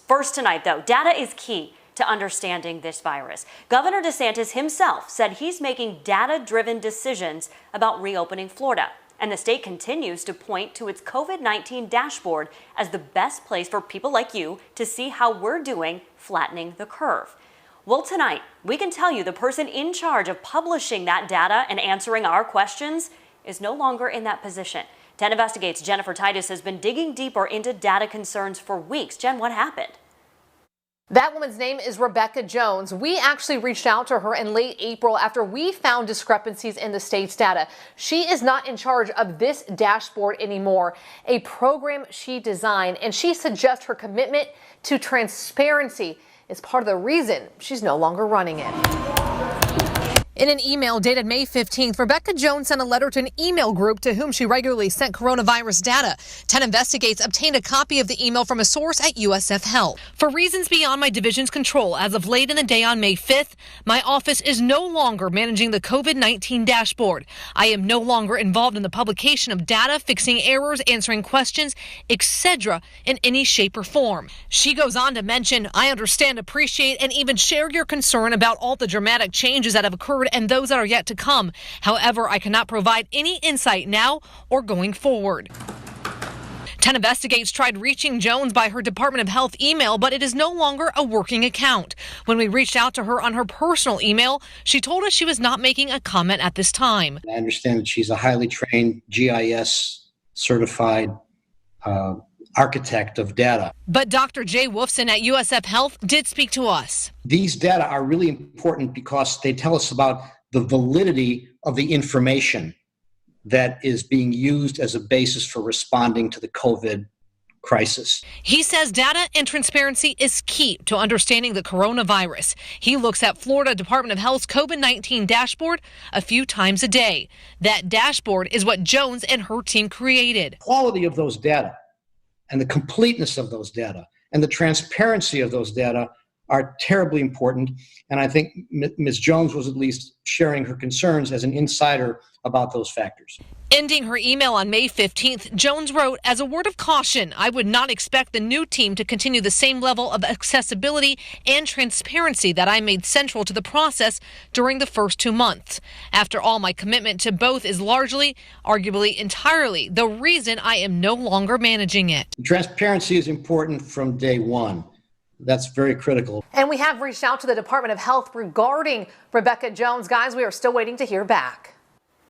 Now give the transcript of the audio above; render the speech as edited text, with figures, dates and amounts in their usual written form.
First tonight, though, data is key to understanding this virus. Governor DeSantis himself said he's making data-driven decisions about reopening Florida. And the state continues to point to its COVID-19 dashboard as the best place for people like you to see how we're doing flattening the curve. Well, tonight, we can tell you the person in charge of publishing that data and answering our questions is no longer in that position. 10 Investigates' Jennifer Titus has been digging deeper into data concerns for weeks. Jen, what happened? That woman's name is Rebecca Jones. We actually reached out to her in late April after we found discrepancies in the state's data. She is not in charge of this dashboard anymore, a program she designed, and she suggests her commitment to transparency is part of the reason she's no longer running it. In an email dated May 15th, Rebecca Jones sent a letter to an email group to whom she regularly sent coronavirus data. 10 Investigates obtained a copy of the email from a source at USF Health. For reasons beyond my division's control, as of late in the day on May 5th, my office is no longer managing the COVID-19 dashboard. I am no longer involved in the publication of data, fixing errors, answering questions, etc. in any shape or form. She goes on to mention, I understand, appreciate, and even share your concern about all the dramatic changes that have occurred and those that are yet to come. However, I cannot provide any insight now or going forward. 10 Investigates tried reaching Jones by her Department of Health email, but it is no longer a working account. When we reached out to her on her personal email, she told us she was not making a comment at this time. I understand that she's a highly trained GIS certified architect of data. But Dr. Jay Wolfson at USF Health did speak to us. These data are really important because they tell us about the validity of the information that is being used as a basis for responding to the COVID crisis. He says data and transparency is key to understanding the coronavirus. He looks at Florida Department of Health's COVID-19 dashboard a few times a day. That dashboard is what Jones and her team created. Quality of those data and the completeness of those data and the transparency of those data are terribly important. And I think Ms. Jones was at least sharing her concerns as an insider about those factors. Ending her email on May 15th, Jones wrote, as a word of caution, I would not expect the new team to continue the same level of accessibility and transparency that I made central to the process during the first 2 months. After all, my commitment to both is largely, arguably entirely, the reason I am no longer managing it. Transparency is important from day one. That's very critical. And we have reached out to the Department of Health regarding Rebecca Jones. Guys, we are still waiting to hear back.